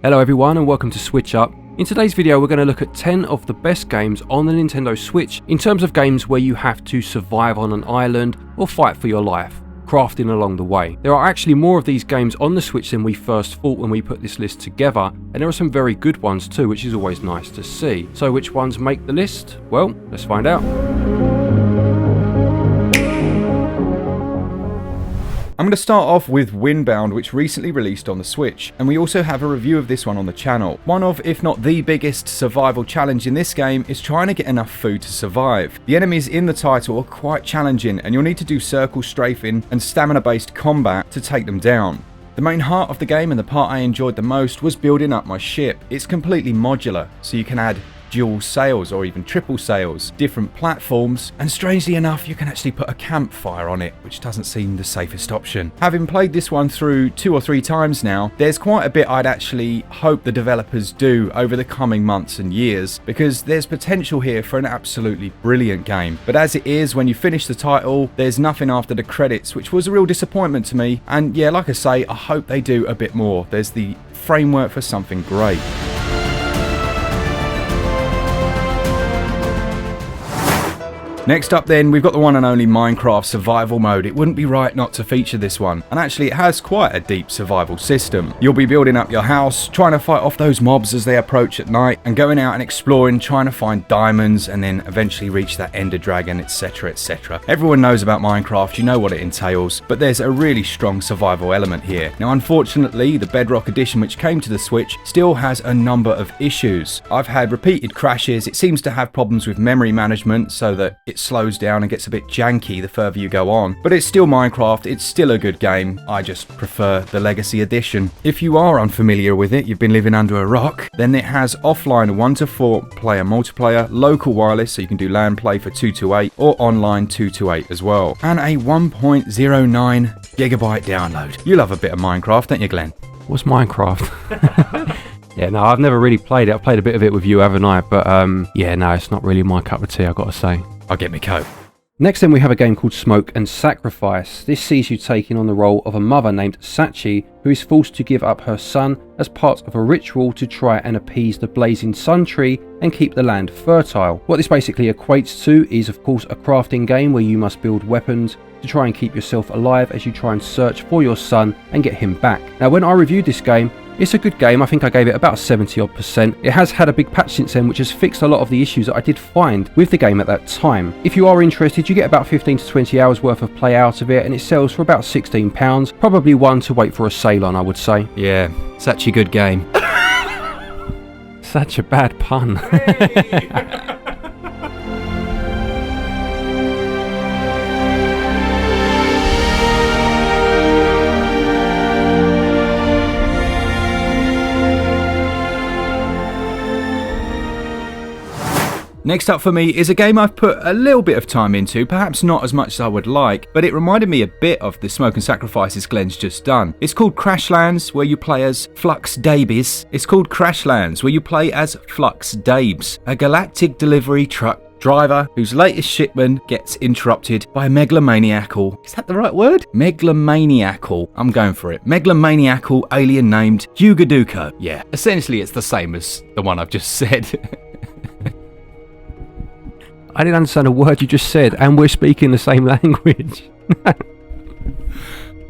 Hello everyone and welcome to SwitchUp. In today's video we're going to look at 10 of the best games on the Nintendo Switch in terms of games where you have to survive on an island or fight for your life, crafting along the way. There are actually more of these games on the Switch than we first thought when we put this list together, and there are some very good ones too, which is always nice to see. So which ones make the list? Well, let's find out. I'm going to start off with Winbound, which recently released on the Switch, and we also have a review of this one on the channel. One of, if not the biggest survival challenge in this game is trying to get enough food to survive. The enemies in the title are quite challenging, and you'll need to do circle strafing and stamina-based combat to take them down. The main heart of the game, and the part I enjoyed the most, was building up my ship. It's completely modular, so you can add dual sails or even triple sails, different platforms, and strangely enough you can actually put a campfire on it, which doesn't seem the safest option. Having played this one through 2 or 3 times now, there's quite a bit I'd actually hope the developers do over the coming months and years, because there's potential here for an absolutely brilliant game. But as it is, when you finish the title, there's nothing after the credits, which was a real disappointment to me. And yeah, like I say, I hope they do a bit more. There's the framework for something great. Next up then, we've got the one and only Minecraft survival mode. It wouldn't be right not to feature this one, and actually it has quite a deep survival system. You'll be building up your house, trying to fight off those mobs as they approach at night, and going out and exploring, trying to find diamonds, and then eventually reach that ender dragon, etc, etc. Everyone knows about Minecraft, you know what it entails, but there's a really strong survival element here. Now unfortunately, the Bedrock edition which came to the Switch still has a number of issues. I've had repeated crashes, it seems to have problems with memory management so that it slows down and gets a bit janky the further you go on, but it's still Minecraft, it's still a good game. I just prefer the Legacy Edition. If you are unfamiliar with it, you've been living under a rock, then it has offline 1 to 4 player multiplayer, local wireless so you can do LAN play for 2 to 8 or online 2 to 8 as well, and a 1.09 gigabyte download. You love a bit of Minecraft, don't you, Glenn? What's Minecraft? Yeah, no, I've never really played it. I've played a bit of it with you, haven't I? But yeah, no, it's not really my cup of tea, I've got to say. I'll get me coat. Next then we have a game called Smoke and Sacrifice. This sees you taking on the role of a mother named Sachi, who is forced to give up her son as part of a ritual to try and appease the blazing sun tree and keep the land fertile. What this basically equates to is of course a crafting game where you must build weapons to try and keep yourself alive as you try and search for your son and get him back. Now when I reviewed this game, it's a good game. I think I gave it about 70%. It has had a big patch since then, which has fixed a lot of the issues that I did find with the game at that time. If you are interested, you get about 15 to 20 hours worth of play out of it, and it sells for about £16. Probably one to wait for a sale on, I would say. Yeah, such a good game. Such a bad pun. Next up for me is a game I've put a little bit of time into, perhaps not as much as I would like, but it reminded me a bit of the Smoke and Sacrifices Glen's just done. It's called Crashlands, where you play as Flux Davies. It's called Crashlands, where you play as Flux Dabes, a galactic delivery truck driver whose latest shipment gets interrupted by a megalomaniacal, is that the right word? Megalomaniacal, I'm going for it. Megalomaniacal alien named Yugaduko. Yeah, essentially it's the same as the one I've just said. I didn't understand a word you just said, and we're speaking the same language.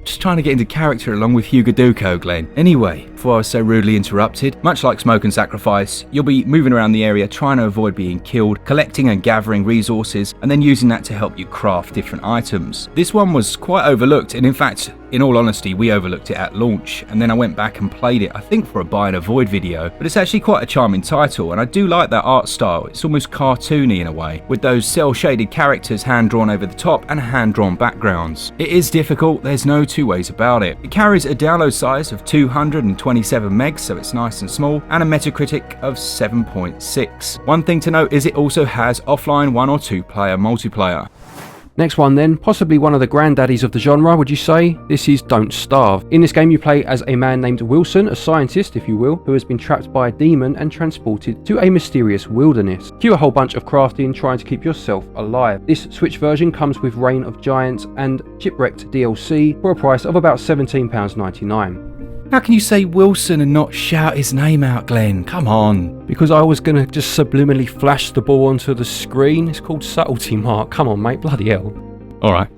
Just trying to get into character along with Yugaduko, Glen. Anyway, before I was so rudely interrupted, much like Smoke and Sacrifice, you'll be moving around the area trying to avoid being killed, collecting and gathering resources, and then using that to help you craft different items. This one was quite overlooked, and in fact, in all honesty, we overlooked it at launch, and then I went back and played it, I think for a buy and avoid video, but it's actually quite a charming title, and I do like that art style. It's almost cartoony in a way, with those cel-shaded characters hand-drawn over the top and hand-drawn backgrounds. It is difficult, there's no two ways about it. It carries a download size of 227 megs, so it's nice and small, and a Metacritic of 7.6. One thing to note is it also has offline 1 or 2 player multiplayer. Next one then, possibly one of the granddaddies of the genre, would you say? This is Don't Starve. In this game you play as a man named Wilson, a scientist if you will, who has been trapped by a demon and transported to a mysterious wilderness. Cue a whole bunch of crafting trying to keep yourself alive. This Switch version comes with Reign of Giants and Shipwrecked DLC for a price of about £17.99. How can you say Wilson and not shout his name out, Glen? Come on. Because I was going to just subliminally flash the ball onto the screen. It's called subtlety, Mark. Come on, mate. Bloody hell. All right.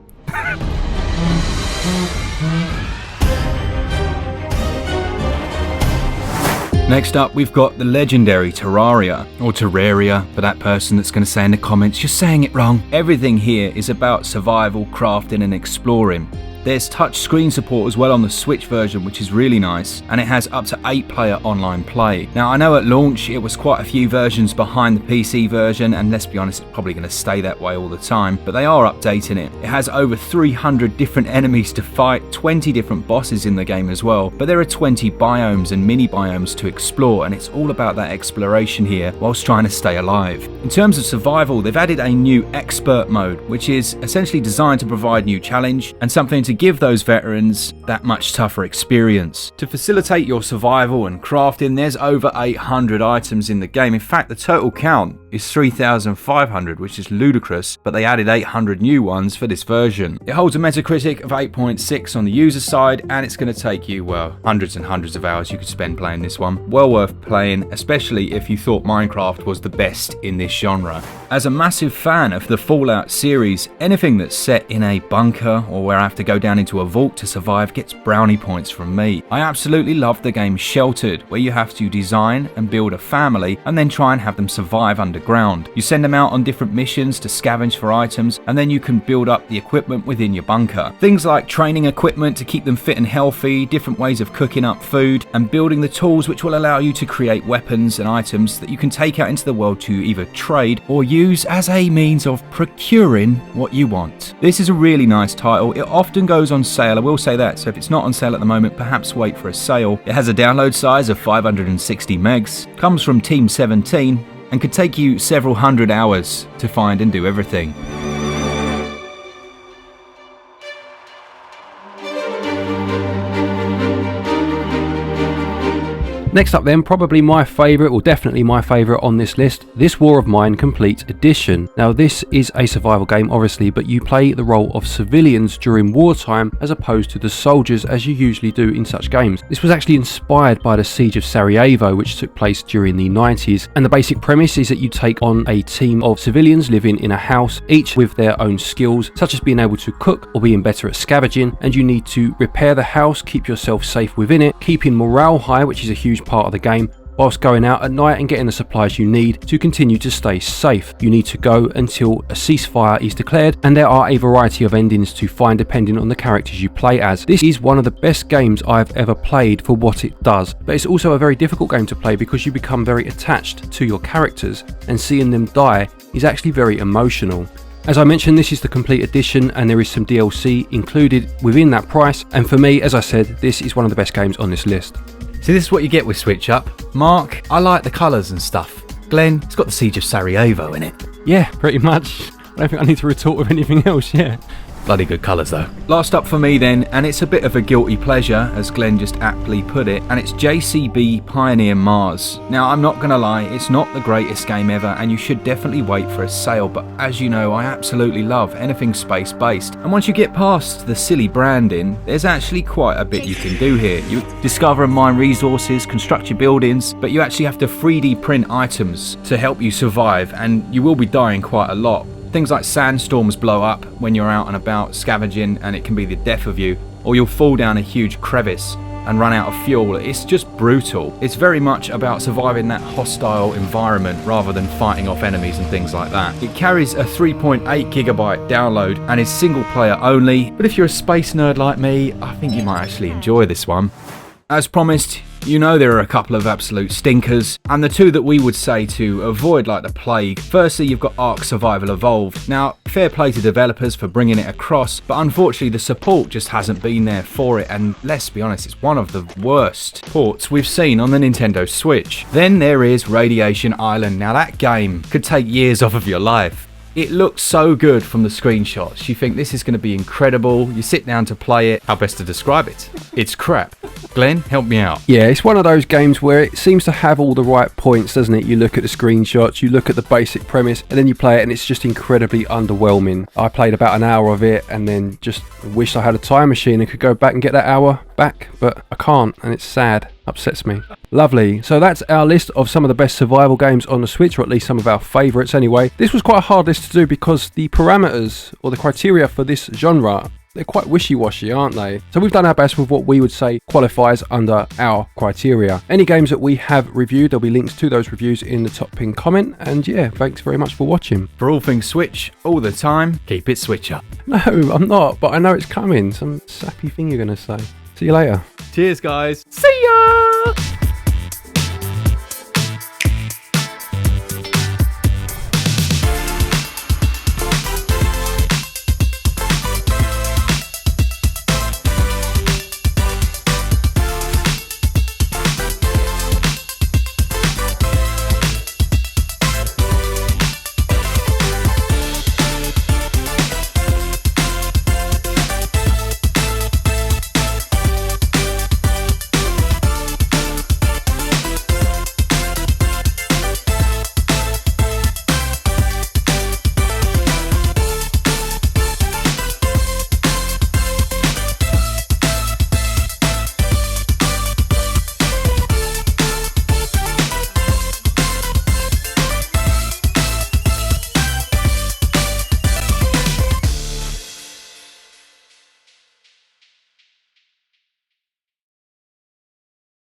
Next up, we've got the legendary Terraria, or Terraria, for that person that's going to say in the comments, you're saying it wrong. Everything here is about survival, crafting and exploring. There's touch screen support as well on the Switch version, which is really nice, and it has up to 8-player online play. Now, I know at launch it was quite a few versions behind the PC version, and let's be honest, it's probably going to stay that way all the time, but they are updating it. It has over 300 different enemies to fight, 20 different bosses in the game as well, but there are 20 biomes and mini biomes to explore, and it's all about that exploration here whilst trying to stay alive. In terms of survival, they've added a new expert mode, which is essentially designed to provide new challenge and something to give those veterans that much tougher experience. To facilitate your survival and crafting, there's over 800 items in the game. In fact, the total count is 3,500, which is ludicrous, but they added 800 new ones for this version. It holds a Metacritic of 8.6 on the user side, and it's going to take you, well, hundreds and hundreds of hours you could spend playing this one. Well worth playing, especially if you thought Minecraft was the best in this genre. As a massive fan of the Fallout series, anything that's set in a bunker or where I have to go down into a vault to survive gets brownie points from me. I absolutely love the game Sheltered, where you have to design and build a family and then try and have them survive underground. You send them out on different missions to scavenge for items, and then you can build up the equipment within your bunker. Things like training equipment to keep them fit and healthy, different ways of cooking up food, and building the tools which will allow you to create weapons and items that you can take out into the world to either trade or use as a means of procuring what you want. This is a really nice title. It often goes on sale, I will say that, so if it's not on sale at the moment, perhaps wait for a sale. It has a download size of 560 megs, comes from Team 17, and could take you several hundred hours to find and do everything. Next up then, probably my favourite, or definitely my favourite on this list, This War of Mine Complete Edition. Now this is a survival game obviously, but you play the role of civilians during wartime as opposed to the soldiers as you usually do in such games. This was actually inspired by the Siege of Sarajevo, which took place during the 90s, and the basic premise is that you take on a team of civilians living in a house, each with their own skills, such as being able to cook or being better at scavenging, and you need to repair the house, keep yourself safe within it, keeping morale high, which is a huge part of the game, whilst going out at night and getting the supplies you need to continue to stay safe. You need to go until a ceasefire is declared, and there are a variety of endings to find depending on the characters you play as. This is one of the best games I've ever played for what it does, but it's also a very difficult game to play because you become very attached to your characters, and seeing them die is actually very emotional. As I mentioned, this is the complete edition and there is some DLC included within that price, and for me, as I said, this is one of the best games on this list. See, this is what you get with SwitchUp. Mark, I like the colours and stuff. Glen, it's got the Siege of Sarajevo in it. Yeah, pretty much. I don't think I need to retort with anything else, yeah. Bloody good colours though. Last up for me then, and it's a bit of a guilty pleasure, as Glen just aptly put it, and it's Jcb Pioneer Mars. Now, I'm not gonna lie, it's not the greatest game ever, and you should definitely wait for a sale, but as you know, I absolutely love anything space-based. And once you get past the silly branding, there's actually quite a bit you can do here. You discover and mine resources, construct your buildings, but you actually have to 3D print items to help you survive, and you will be dying quite a lot. Things like sandstorms blow up when you're out and about scavenging, and it can be the death of you, or you'll fall down a huge crevice and run out of fuel. It's just brutal. It's very much about surviving that hostile environment rather than fighting off enemies and things like that. It carries a 3.8 gigabyte download and is single player only, but if you're a space nerd like me, I think you might actually enjoy this one. As promised, you know there are a couple of absolute stinkers, and the two that we would say to avoid like the plague. Firstly, you've got Ark Survival Evolved. Now, fair play to developers for bringing it across, but unfortunately the support just hasn't been there for it, and let's be honest, it's one of the worst ports we've seen on the Nintendo Switch. Then there is Radiation Island. Now that game could take years off of your life. It looks so good from the screenshots. You think this is going to be incredible. You sit down to play it. How best to describe it? It's crap. Glenn, help me out. Yeah, it's one of those games where it seems to have all the right points, doesn't it? You look at the screenshots, you look at the basic premise, and then you play it and it's just incredibly underwhelming. I played about an hour of it and then just wished I had a time machine and could go back and get that hour back, but I can't, and it's sad. Upsets me. Lovely. So that's our list of some of the best survival games on the Switch, or at least some of our favourites anyway. This was quite a hard list to do because the parameters or the criteria for this genre, they're quite wishy-washy, aren't they? So we've done our best with what we would say qualifies under our criteria. Any games that we have reviewed, there'll be links to those reviews in the top pinned comment. And yeah, thanks very much for watching. For all things Switch, all the time, keep it Switch up. No, I'm not, but I know it's coming. Some sappy thing you're going to say. See you later. Cheers, guys. See ya!